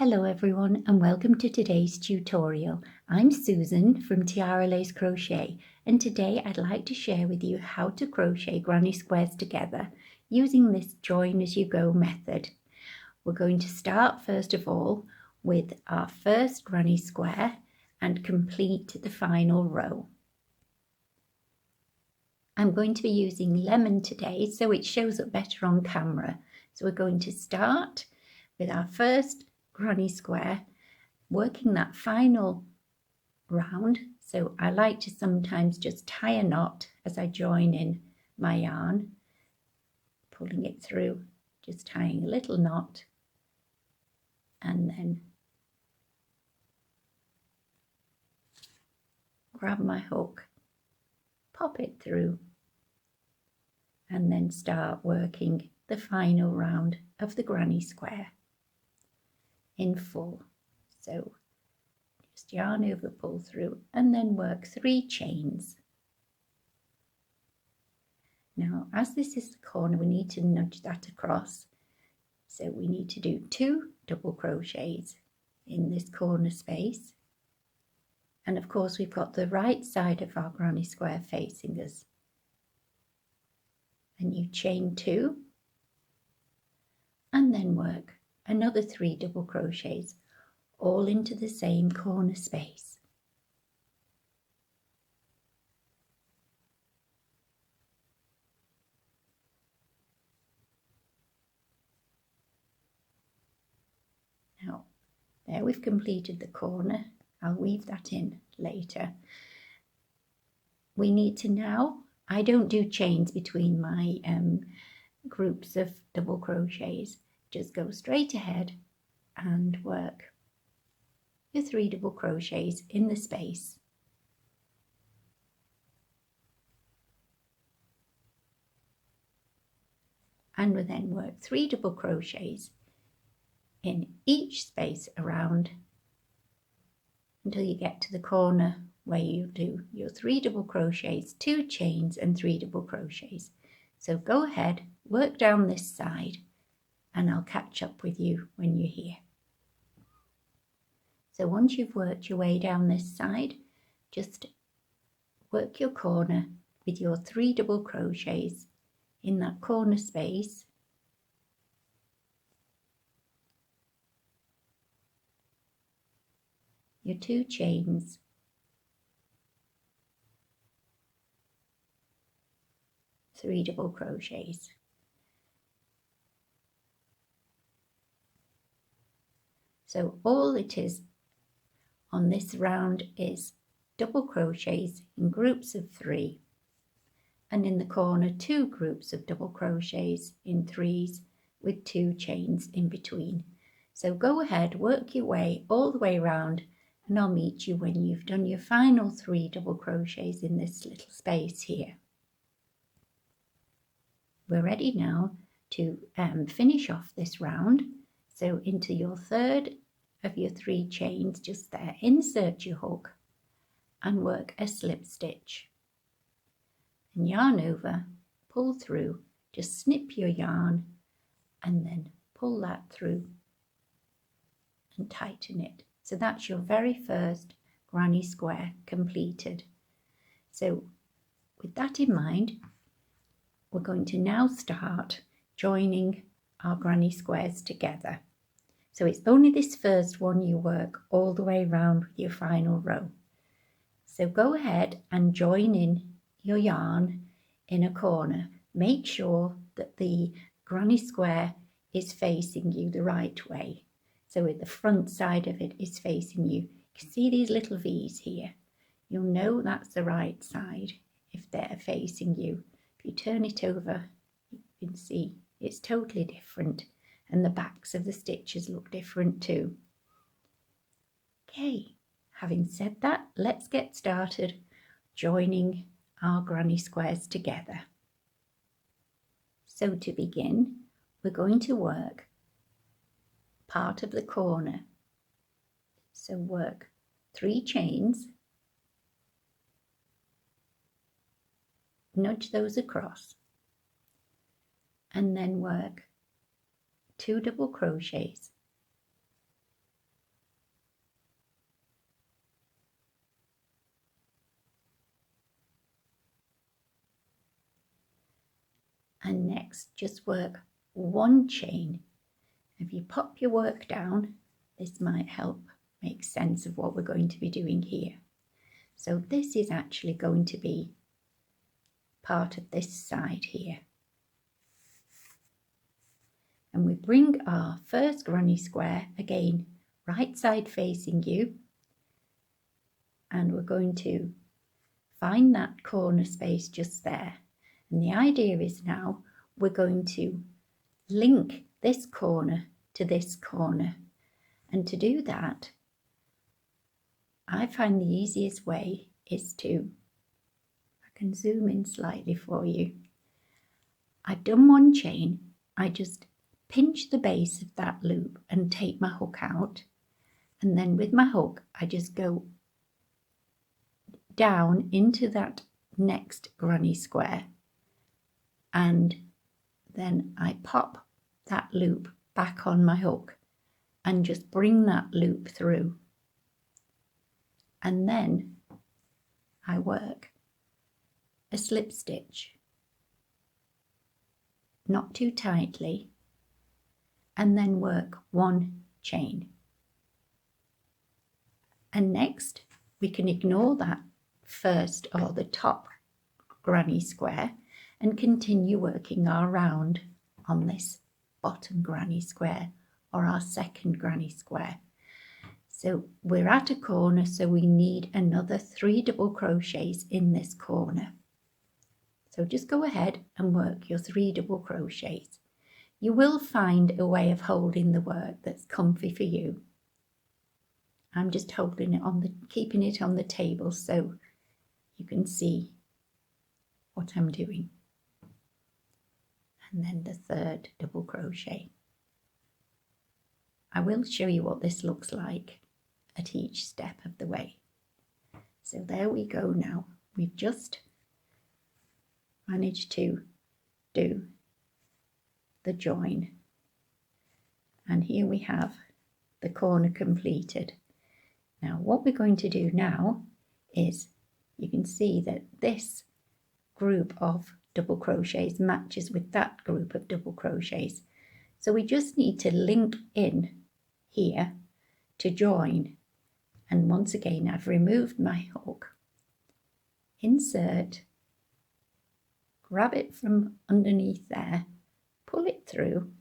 Hello everyone and welcome to today's tutorial. I'm Susan from Tiara Lace Crochet and today I'd like to share with you how to crochet granny squares together using this join as you go method. We're going to start first of all with our first granny square and complete the final row. I'm going to be using lemon today so it shows up better on camera. So we're going to start with our first granny square, working that final round. So I like to sometimes just tie a knot as I join in my yarn, pulling it through, just tying a little knot, and then grab my hook, pop it through, and then start working the final round of the granny square in full. So just yarn over, pull through, and then work 3 chains. Now as this is the corner, we need to nudge that across, so we need to do 2 double crochets in this corner space, and of course we've got the right side of our granny square facing us, and you chain 2 and then work another 3 double crochets all into the same corner space. Now there we've completed the corner. I'll weave that in later. We need to now, I don't do chains between my groups of double crochets, just go straight ahead and work your 3 double crochets in the space. And we'll then work 3 double crochets in each space around until you get to the corner where you do your 3 double crochets, 2 chains and 3 double crochets. So go ahead, work down this side, and I'll catch up with you when you're here. So once you've worked your way down this side, just work your corner with your 3 double crochets in that corner space. Your 2 chains, three double crochets. So all it is on this round is double crochets in groups of 3, and in the corner 2 groups of double crochets in 3s with 2 chains in between. So go ahead, work your way all the way around, and I'll meet you when you've done your final 3 double crochets in this little space here. We're ready now to finish off this round. So into your third of your 3 chains, just there, insert your hook and work a slip stitch. And yarn over, pull through, just snip your yarn and then pull that through and tighten it. So that's your very first granny square completed. So with that in mind, we're going to now start joining our granny squares together. So it's only this first one you work all the way around with your final row. So go ahead and join in your yarn in a corner. Make sure that the granny square is facing you the right way. So the front side of it is facing you. You can see these little V's here. You'll know that's the right side if they're facing you. If you turn it over, you can see it's totally different, and the backs of the stitches look different too. Okay, having said that, let's get started joining our granny squares together. So to begin, we're going to work part of the corner. So work 3 chains, nudge those across, and then work 2 double crochets And next, just work 1 chain. If you pop your work down, this might help make sense of what we're going to be doing here. So this is actually going to be part of this side here. And we bring our first granny square, again, right side facing you. And we're going to find that corner space just there. And the idea is now we're going to link this corner to this corner. And to do that, I find the easiest way is to, I can zoom in slightly for you. I've done 1 chain. I just pinch the base of that loop and take my hook out. And then with my hook, I just go down into that next granny square. And then I pop that loop back on my hook and just bring that loop through. And then I work a slip stitch, not too tightly, and then work 1 chain. And next we can ignore that first or the top granny square and continue working our round on this bottom granny square or our second granny square. So we're at a corner, so we need another 3 double crochets in this corner. So just go ahead and work your 3 double crochets. You will find a way of holding the work that's comfy for you. I'm just holding it on keeping it on the table so you can see what I'm doing. And then the 3rd double crochet. I will show you what this looks like at each step of the way. So there we go now. We've just managed to do the join. And here we have the corner completed. Now what we're going to do now is, you can see that this group of double crochets matches with that group of double crochets. So we just need to link in here to join. And once again, I've removed my hook, insert, grab it from underneath there, pull it through,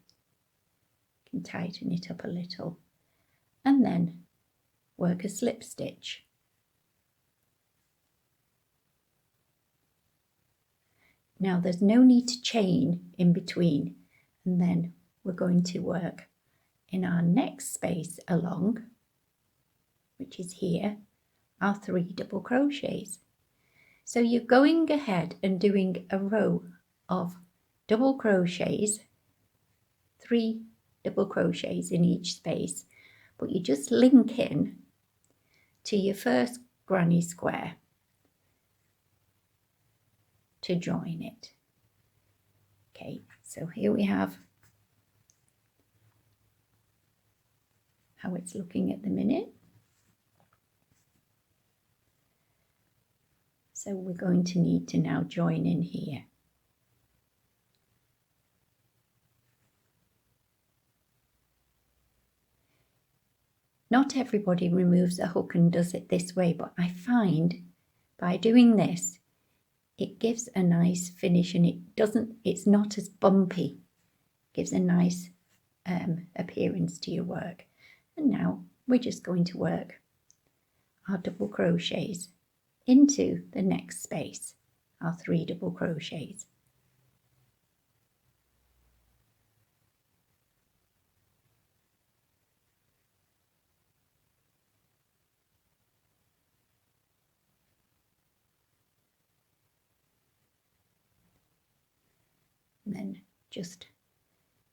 you can tighten it up a little, and then work a slip stitch. Now there's no need to chain in between, and then we're going to work in our next space along, which is here, our 3 double crochets. So you're going ahead and doing a row of double crochets, 3 double crochets in each space, but you just link in to your first granny square to join it. Okay, so here we have how it's looking at the minute. So we're going to need to now join in here. Not everybody removes a hook and does it this way, but I find by doing this, it gives a nice finish, and it's not as bumpy. It gives a nice appearance to your work. And now we're just going to work our double crochets into the next space, our 3 double crochets. And then just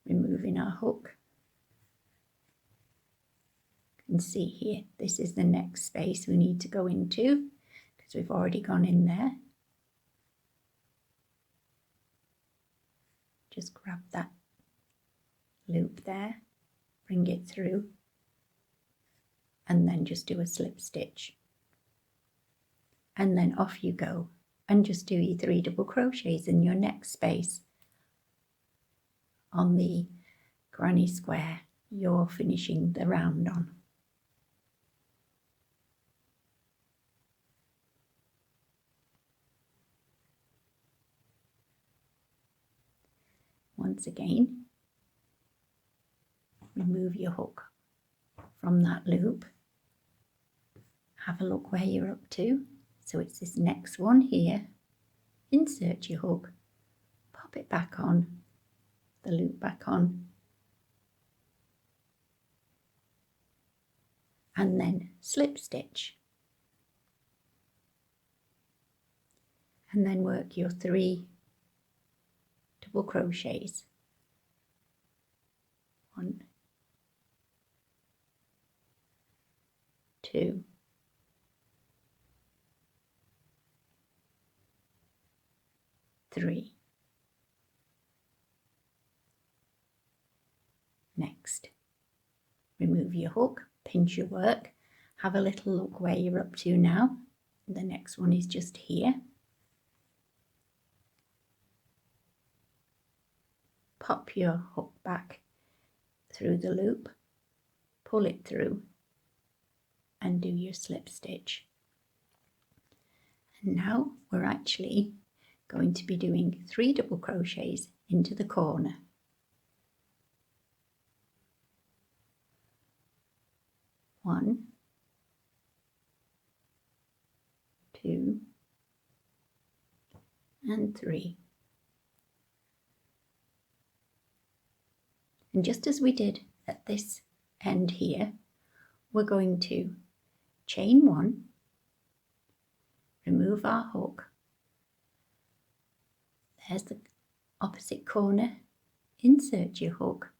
removing our hook. You can see here, this is the next space we need to go into because we've already gone in there. Just grab that loop there, bring it through, and then just do a slip stitch. And then off you go and just do your 3 double crochets in your next space on the granny square you're finishing the round on. Once again, remove your hook from that loop. Have a look where you're up to. So it's this next one here. Insert your hook, pop it back on, the loop back on, and then slip stitch. And then work your 3 double crochets. 1, 2, 3. Next, remove your hook, pinch your work, have a little look where you're up to now. The next one is just here. Pop your hook back through the loop, pull it through, and do your slip stitch. And now we're actually going to be doing 3 double crochets into the corner. 1, 2, and 3. And just as we did at this end here, we're going to chain 1, remove our hook, there's the opposite corner, insert your hook,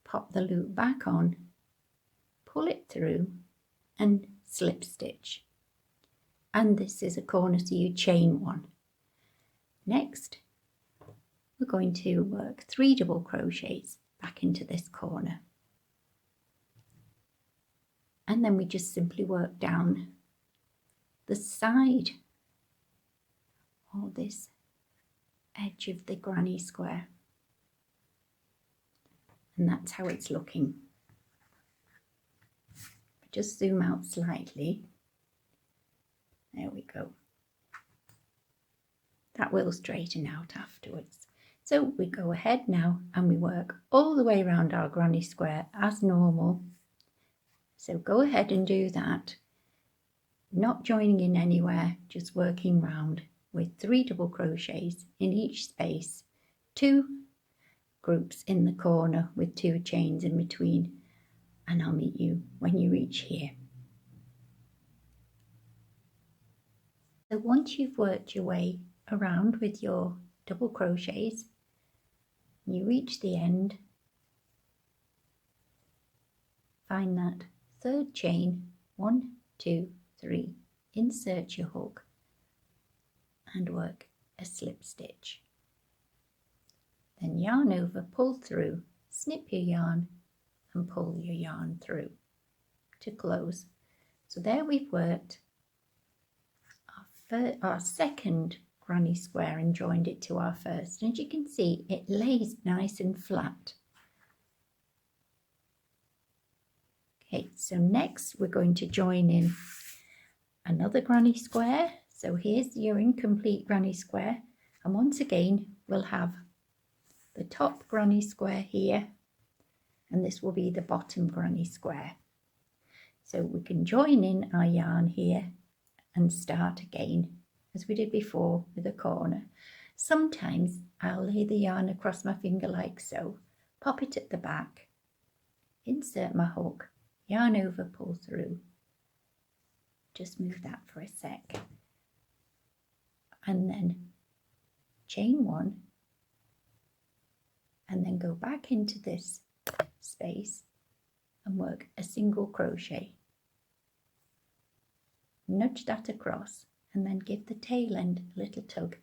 pop the loop back on, pull it through and slip stitch. And this is a corner, so you chain 1. Next, we're going to work 3 double crochets back into this corner. And then we just simply work down the side or this edge of the granny square. And that's how it's looking. Just zoom out slightly. There we go. That will straighten out afterwards. So we go ahead now and we work all the way around our granny square as normal. So go ahead and do that, not joining in anywhere, just working round with 3 double crochets in each space, 2 groups in the corner with 2 chains in between, and I'll meet you when you reach here. So once you've worked your way around with your double crochets, you reach the end, find that 3rd chain, 1, 2, 3, insert your hook and work a slip stitch. Then yarn over, pull through, snip your yarn and pull your yarn through to close. So there we've worked our second granny square and joined it to our first. And as you can see, it lays nice and flat. Okay, so next we're going to join in another granny square. So here's your incomplete granny square, and once again we'll have the top granny square here, and this will be the bottom granny square. So we can join in our yarn here and start again as we did before with a corner. Sometimes I'll lay the yarn across my finger like so, pop it at the back, insert my hook, yarn over, pull through. Just move that for a sec. And then chain 1 and then go back into this space and work a single crochet. Nudge that across and then give the tail end a little tug.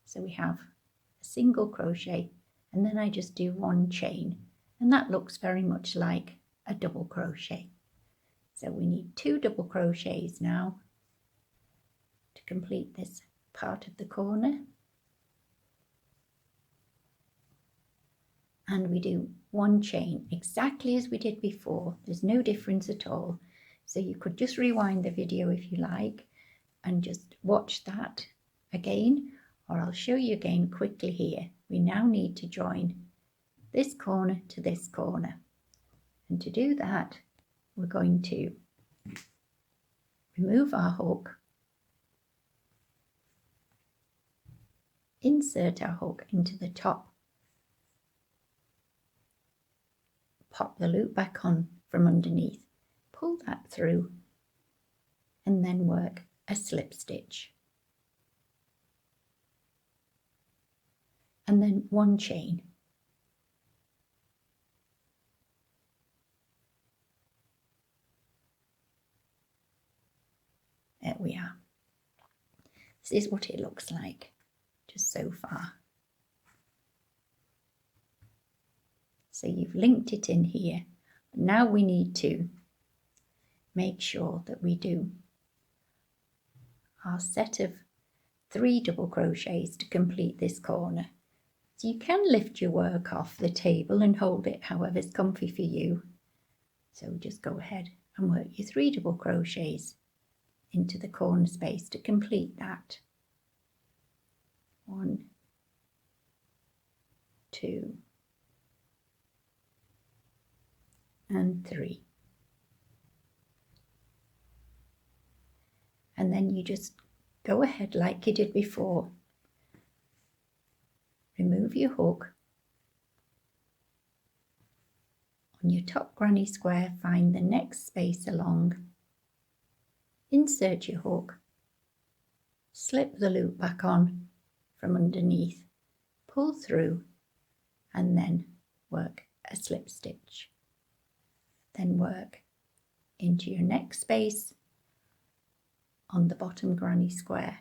So we have a single crochet and then I just do 1 chain, and that looks very much like a double crochet. So we need 2 double crochets now to complete this part of the corner. and we do 1 chain exactly as we did before. There's no difference at all. So you could just rewind the video if you like and just watch that again, or I'll show you again quickly here. We now need to join this corner to this corner, and to do that we're going to remove our hook, insert our hook into the top, pop the loop back on from underneath, pull that through, and then work a slip stitch, and then 1 chain. There we are. This is what it looks like just so far. So you've linked it in here. Now we need to make sure that we do our set of 3 double crochets to complete this corner. So you can lift your work off the table and hold it however's comfy for you. So just go ahead and work your 3 double crochets into the corner space to complete that. 1, 2, and 3. And then you just go ahead like you did before. Remove your hook. On your top granny square, find the next space along. Insert your hook. Slip the loop back on from underneath. Pull through and then work a slip stitch. Then work into your next space on the bottom granny square,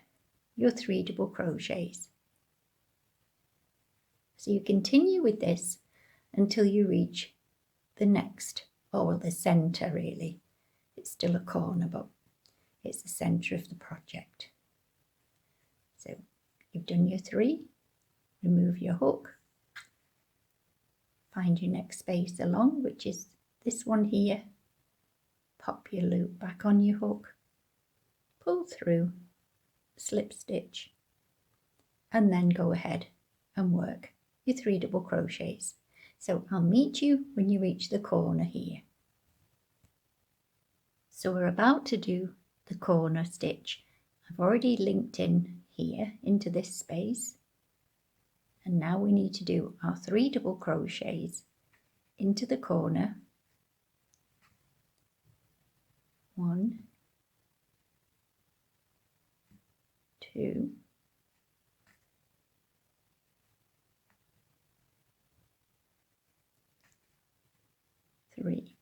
your 3 double crochets. So you continue with this until you reach the next, or well, the centre really. It's still a corner, but it's the centre of the project. So you've done your 3, remove your hook, find your next space along, which is this one here, pop your loop back on your hook, pull through, slip stitch, and then go ahead and work your 3 double crochets. So I'll meet you when you reach the corner here. So we're about to do the corner stitch. I've already linked in here into this space, and now we need to do our 3 double crochets into the corner. 1, 2, 3.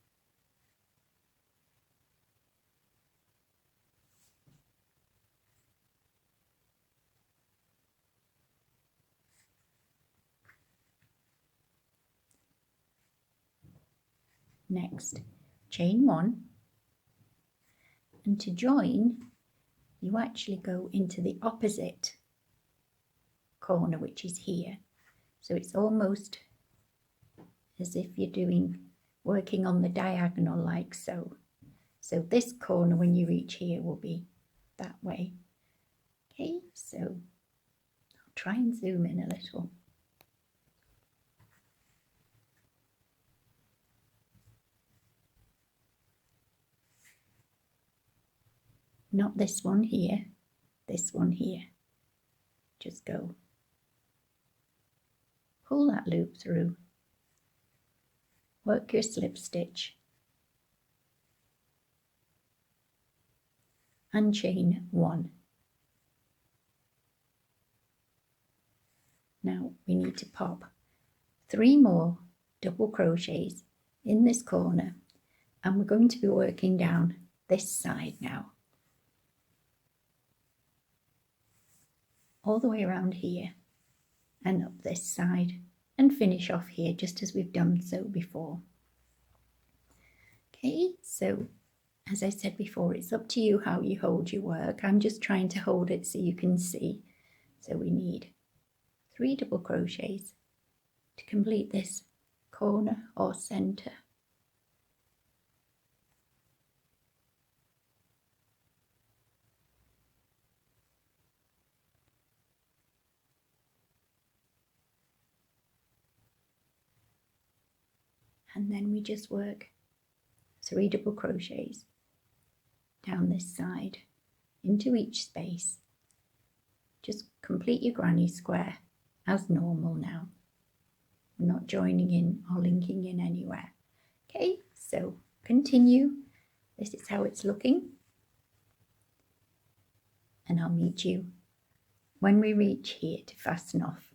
Next, chain 1, and to join you actually go into the opposite corner, which is here. So it's almost as if you're working on the diagonal like so. So this corner when you reach here will be that way. Okay, so I'll try and zoom in a little. Not this one here, this one here. Just go. Pull that loop through. Work your slip stitch. And chain 1. Now we need to pop 3 more double crochets in this corner, and we're going to be working down this side now. All the way around here and up this side, and finish off here just as we've done so before. Okay, so as I said before, it's up to you how you hold your work. I'm just trying to hold it so you can see. So we need 3 double crochets to complete this corner or centre. And then we just work 3 double crochets down this side into each space. Just complete your granny square as normal now. We're not joining in or linking in anywhere. Okay, so continue. This is how it's looking. And I'll meet you when we reach here to fasten off.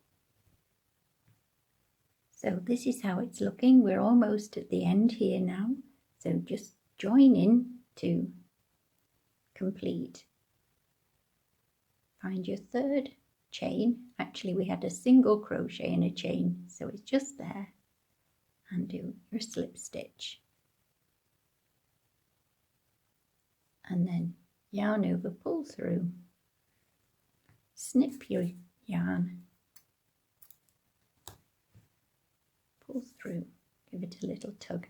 So this is how it's looking. We're almost at the end here now. So just join in to complete. Find your third chain. Actually, we had a single crochet and a chain, so it's just there. And do your slip stitch. And then yarn over, pull through, snip your yarn, pull through, give it a little tug,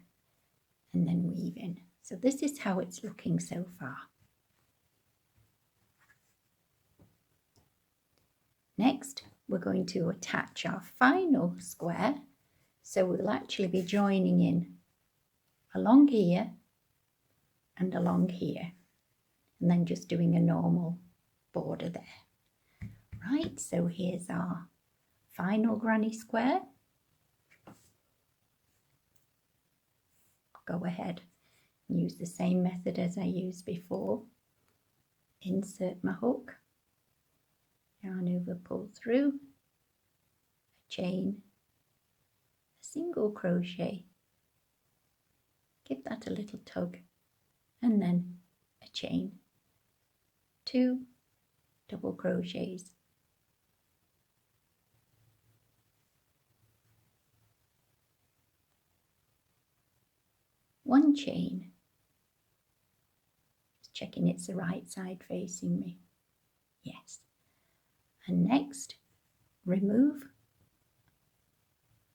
and then weave in. So this is how it's looking so far. Next, we're going to attach our final square. So we'll actually be joining in along here and along here, and then just doing a normal border there. Right, so here's our final granny square. Go ahead and use the same method as I used before. Insert my hook, yarn over, pull through, a chain, a single crochet, give that a little tug, and then a chain, 2 double crochets, one chain, just checking it's the right side facing me, yes, and next remove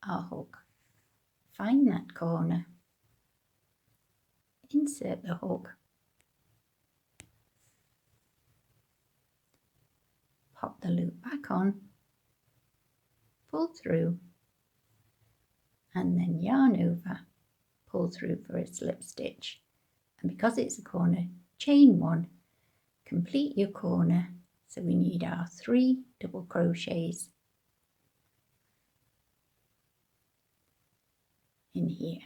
our hook, find that corner, insert the hook, pop the loop back on, pull through, and then yarn over, pull through for a slip stitch. And because it's a corner, chain 1, complete your corner. So we need our 3 double crochets in here.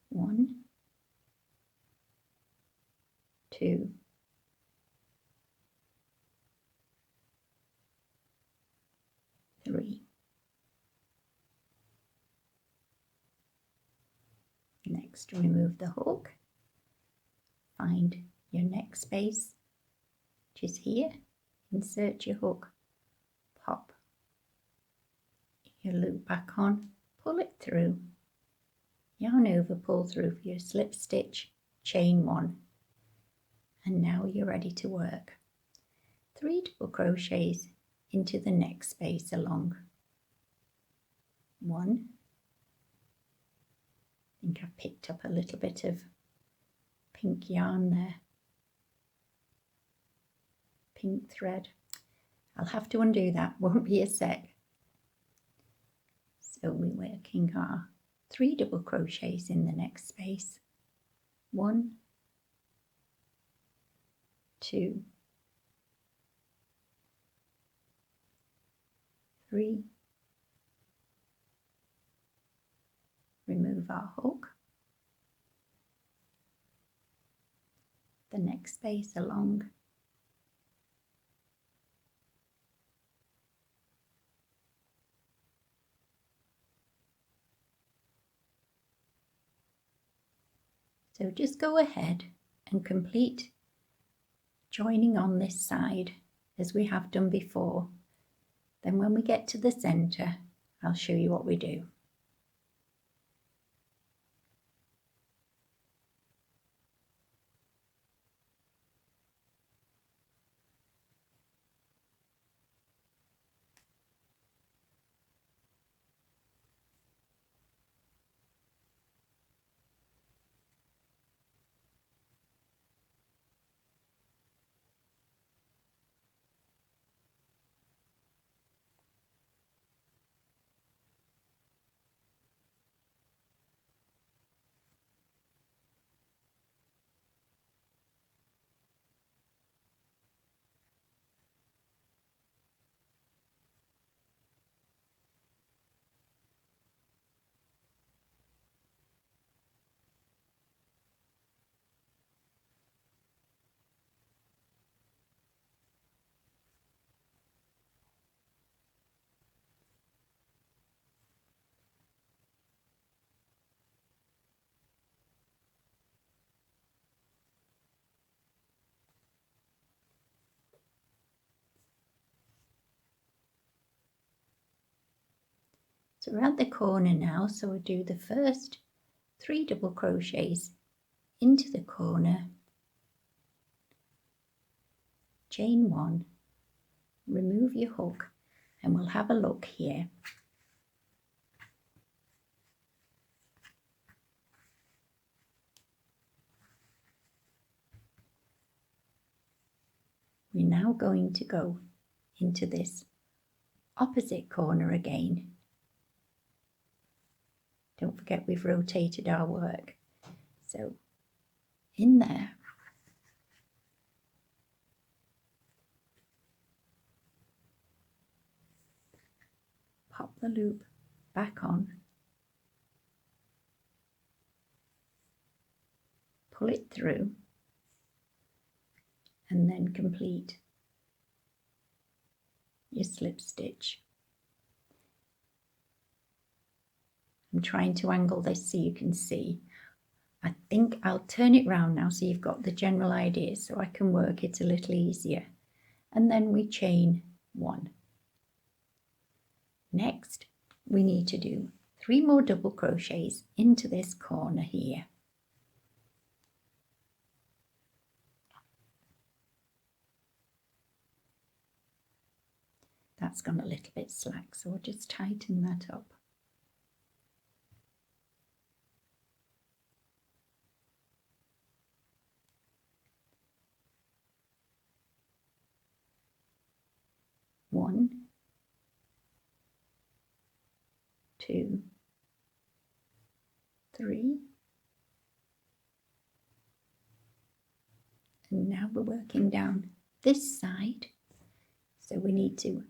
1, 2, 3. Next, remove the hook, find your next space, which is here, insert your hook, pop your loop back on, pull it through, yarn over, pull through for your slip stitch, chain 1, and now you're ready to work. 3 double crochets into the next space along. 1, I think I've picked up a little bit of pink yarn there, pink thread. I'll have to undo that, won't be a sec. So we're working our 3 double crochets in the next space. 1, 2, 3, remove our hook, the next space along, so just go ahead and complete joining on this side as we have done before. Then when we get to the centre, I'll show you what we do. So we're at the corner now, so we'll do the first 3 double crochets into the corner, chain 1, remove your hook, and we'll have a look here. We're now going to go into this opposite corner again. Don't forget we've rotated our work. So in there, pop the loop back on, pull it through, and then complete your slip stitch. I'm trying to angle this so you can see. I think I'll turn it round now so you've got the general idea, so I can work it a little easier. And then we chain 1. Next, we need to do 3 more double crochets into this corner here. That's gone a little bit slack, so I'll just tighten that up. One, 2, 3, and now we're working down this side, so we need to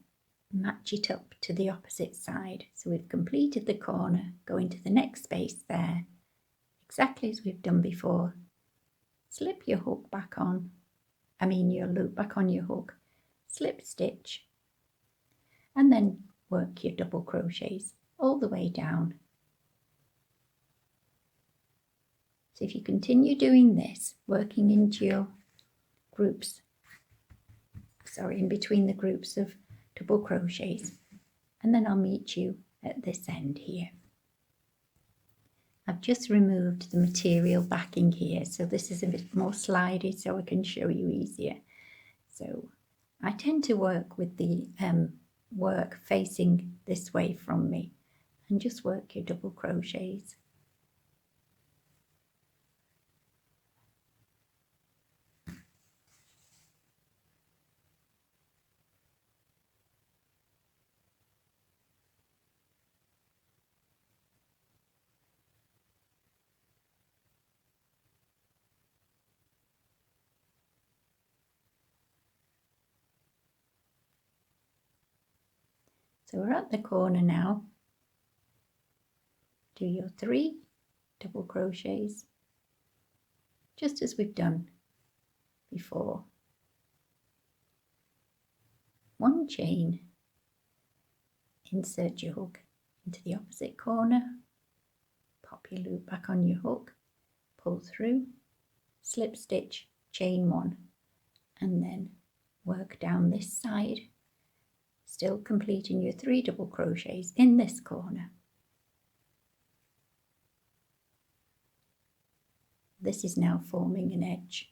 match it up to the opposite side. So we've completed the corner, go into the next space there, exactly as we've done before. Slip your hook back on, your loop back on your hook, slip stitch, and then work your double crochets all the way down. So if you continue doing this, working into your groups, in between the groups of double crochets, and then I'll meet you at this end here. I've just removed the material backing here, so this is a bit more slidey so I can show you easier. So I tend to work with the work facing this way from me, and just work your double crochets. So we're at the corner now. Do your 3 double crochets, just as we've done before. 1 chain, insert your hook into the opposite corner, pop your loop back on your hook, pull through, slip stitch, chain 1, and then work down this side, still completing your 3 double crochets in this corner. This is now forming an edge,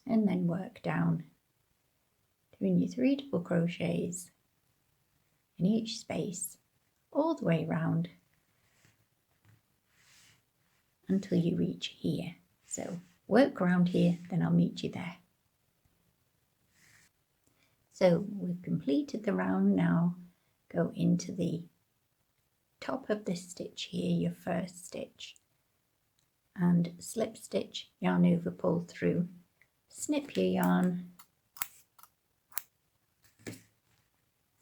and then work down, doing your 3 double crochets in each space all the way round until you reach here. So work around here, then I'll meet you there. So we've completed the round now. Go into the top of this stitch here, your first stitch, and slip stitch, yarn over, pull through, snip your yarn,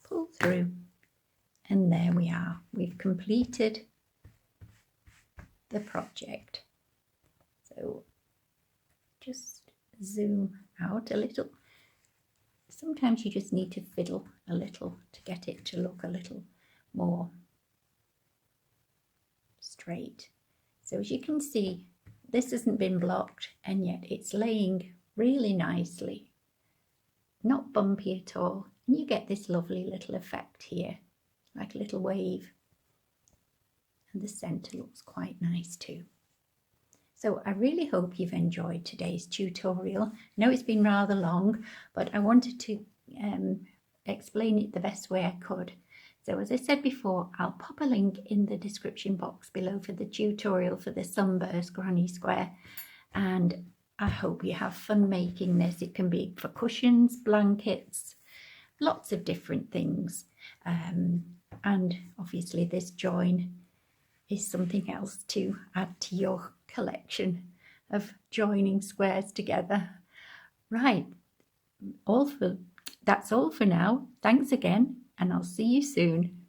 pull through, and there we are. We've completed the project. So just zoom out a little. Sometimes you just need to fiddle a little to get it to look a little more straight. So as you can see, this hasn't been blocked, and yet it's laying really nicely, not bumpy at all, and you get this lovely little effect here. like a little wave. And the centre looks quite nice too. So I really hope you've enjoyed today's tutorial. I know it's been rather long, but I wanted to explain it the best way I could. So as I said before, I'll pop a link in the description box below for the tutorial for the sunburst granny square. And I hope you have fun making this. It can be for cushions, blankets, lots of different things. And obviously this join is something else to add to your collection of joining squares together. Right, that's all for now. Thanks again, and I'll see you soon.